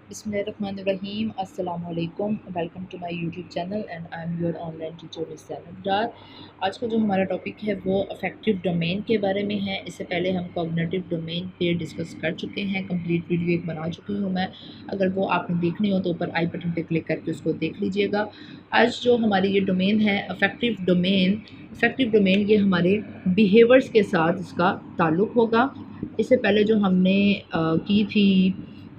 बिस्मिल्लाहिर्रहमानिर्रहीम अस्सलाम वालेकुम। Welcome to my YouTube channel and I am your online teacher miss Dar. आज का जो हमारा टॉपिक है वो अफेक्टिव डोमेन के बारे में है। इससे पहले हम कॉग्निटिव डोमेन पे डिस्कस कर चुके हैं, कंप्लीट वीडियो एक बना चुकी हूँ मैं। अगर वो आपने देखनी हो तो ऊपर आई बटन पे क्लिक करके उसको देख लीजिएगा। आज जो हमारी ये डोमेन है अफेक्टिव डोमेन ये हमारे बिहेवियर्स के साथ इसका ताल्लुक़ होगा। इससे पहले जो हमने की थी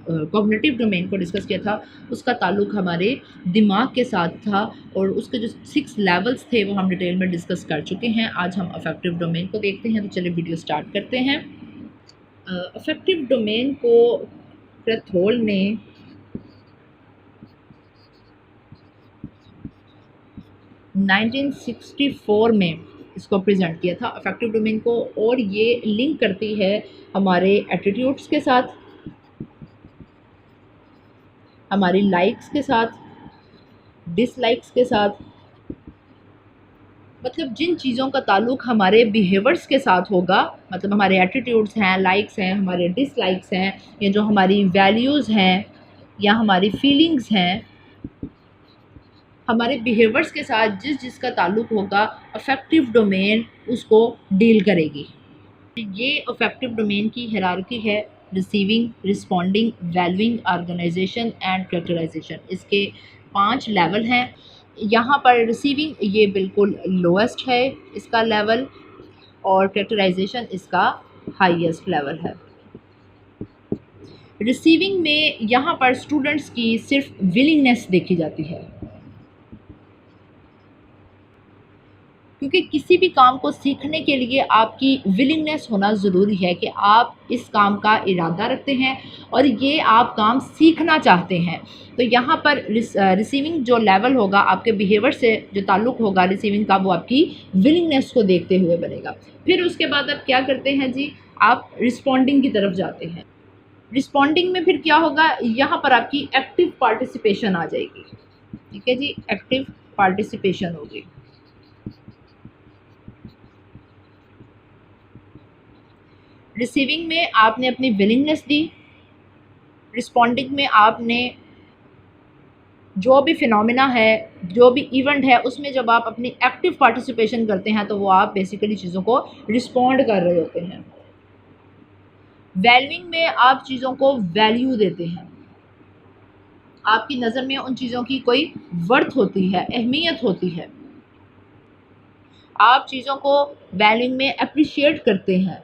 कॉग्निटिव डोमेन को डिस्कस किया था, उसका ताल्लुक़ हमारे दिमाग के साथ था और उसके जो 6 लेवल्स थे वो हम डिटेल में डिस्कस कर चुके हैं। आज हम अफेक्टिव डोमेन को देखते हैं, तो चलिए वीडियो स्टार्ट करते हैं। अफेक्टिव डोमेन को क्रेथोल ने 1964 में इसको प्रेजेंट किया था अफेक्टिव डोमेन को, और ये लिंक करती है हमारे एटीट्यूड्स के साथ, हमारी लाइक्स के साथ, डिसलाइक्स के साथ। मतलब जिन चीज़ों का ताल्लुक़ हमारे बिहेवियर्स के साथ होगा, मतलब हमारे एटीट्यूड्स हैं, लाइक्स हैं, हमारे डिसलाइक्स हैं, या जो हमारी वैल्यूज़ हैं या हमारी फीलिंग्स हैं, हमारे बिहेवियर्स के साथ जिसका ताल्लुक़ होगा, अफेक्टिव डोमेन उसको डील करेगी। ये अफेक्टिव डोमेन की हायरार्की है: receiving, responding, valuing, organization and characterization. इसके 5 लेवल हैं। यहाँ पर रिसीविंग ये बिल्कुल लोएस्ट है इसका लेवल, और कैरेक्टराइजेशन इसका हाईएस्ट लेवल है। रिसीविंग में यहाँ पर स्टूडेंट्स की सिर्फ विलिंगनेस देखी जाती है, क्योंकि किसी भी काम को सीखने के लिए आपकी विलिंगनेस होना ज़रूरी है कि आप इस काम का इरादा रखते हैं और ये आप काम सीखना चाहते हैं। तो यहाँ पर रिसीविंग जो लेवल होगा आपके बिहेवियर से जो ताल्लुक़ होगा रिसीविंग का, वो आपकी विलिंगनेस को देखते हुए बनेगा। फिर उसके बाद आप क्या करते हैं जी, आप रिस्पॉन्डिंग की तरफ जाते हैं। रिस्पॉन्डिंग में फिर क्या होगा, यहाँ पर आपकी एक्टिव पार्टिसिपेशन आ जाएगी। ठीक है जी, एक्टिव पार्टिसिपेशन होगी। रिसीविंग में आपने अपनी विलिंगनेस दी, रिस्पॉन्डिंग में आपने जो भी फिनोमिना है, जो भी इवेंट है, उसमें जब आप अपनी एक्टिव पार्टिसिपेशन करते हैं तो वो आप बेसिकली चीज़ों को रिस्पॉन्ड कर रहे होते हैं। वैल्यूइंग में आप चीज़ों को वैल्यू देते हैं, आपकी नज़र में उन चीज़ों की कोई वर्थ होती है, अहमियत होती है, आप चीज़ों को वैल्यूइंग में अप्रिशिएट करते हैं,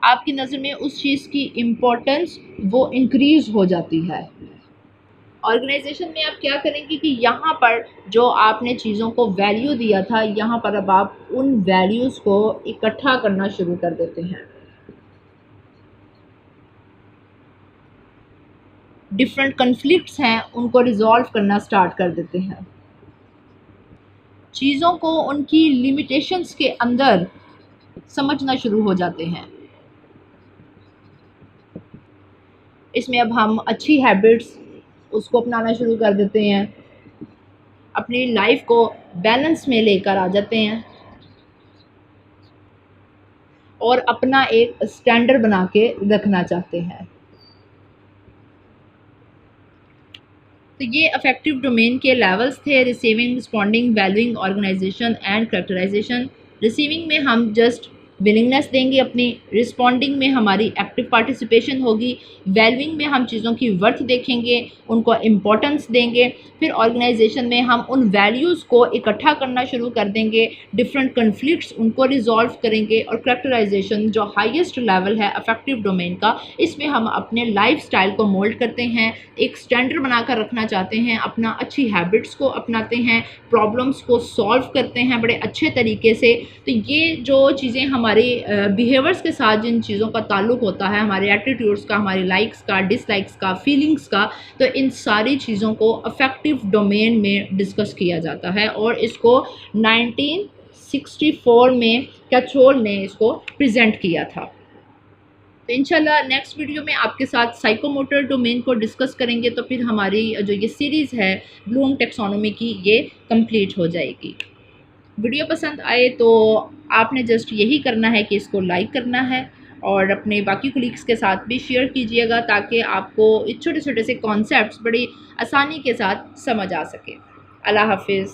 आपकी नज़र में उस चीज़ की इम्पोर्टेंस वो इंक्रीज़ हो जाती है। ऑर्गेनाइजेशन में आप क्या करेंगे कि यहाँ पर जो आपने चीज़ों को वैल्यू दिया था, यहाँ पर अब आप उन वैल्यूज़ को इकट्ठा करना शुरू कर देते हैं। डिफरेंट कन्फ्लिक्ट्स हैं उनको रिजॉल्व करना स्टार्ट कर देते हैं। चीज़ों को उनकी लिमिटेशंस के अंदर समझना शुरू हो जाते हैं। इसमें अब हम अच्छी हैबिट्स उसको अपनाना शुरू कर देते हैं, अपनी लाइफ को बैलेंस में लेकर आ जाते हैं और अपना एक स्टैंडर्ड बना के रखना चाहते हैं। तो ये अफेक्टिव डोमेन के लेवल्स थे: receiving, responding, valuing, organization and characterization. Receiving में हम जस्ट विलिंगनेस देंगे अपनी, रिस्पॉन्डिंग में हमारी एक्टिव पार्टिसिपेशन होगी, वैल्यूइंग में हम चीज़ों की वर्थ देखेंगे, उनको इम्पोर्टेंस देंगे, फिर ऑर्गेनाइजेशन में हम उन वैल्यूज़ को इकट्ठा करना शुरू कर देंगे, डिफरेंट कन्फ्लिक्ट्स उनको रिजॉल्व करेंगे, और कैरेक्टराइजेशन जो हाईएस्ट लेवल है अफेक्टिव डोमेन का, इसमें हम अपने लाइफ स्टाइल को मोल्ड करते हैं, एक स्टैंडर्ड बनाकर रखना चाहते हैं, अपना अच्छी हैबिट्स को अपनाते हैं, प्रॉब्लम्स को सॉल्व करते हैं बड़े अच्छे तरीके से। तो ये जो चीज़ें हमारे बिहेवियर्स के साथ जिन चीज़ों का ताल्लुक़ होता है, हमारे एटीट्यूड्स का, हमारी लाइक्स का, डिसलाइक्स का, फीलिंग्स का, तो इन सारी चीज़ों को अफेक्टिव डोमेन में डिस्कस किया जाता है, और इसको 1964 में कैथोल ने इसको प्रेजेंट किया था। तो इंशाल्लाह नेक्स्ट वीडियो में आपके साथ साइकोमोटर डोमेन को डिस्कस करेंगे, तो फिर हमारी जो ये सीरीज़ है ब्लूम टेक्सोनोमी की, ये कंप्लीट हो जाएगी। वीडियो पसंद आए तो आपने जस्ट यही करना है कि इसको लाइक करना है, और अपने बाकी कोलीग्स के साथ भी शेयर कीजिएगा ताकि आपको इस छोटे छोटे से कॉन्सेप्ट्स बड़ी आसानी के साथ समझ आ सके। अल्लाह हाफिज़।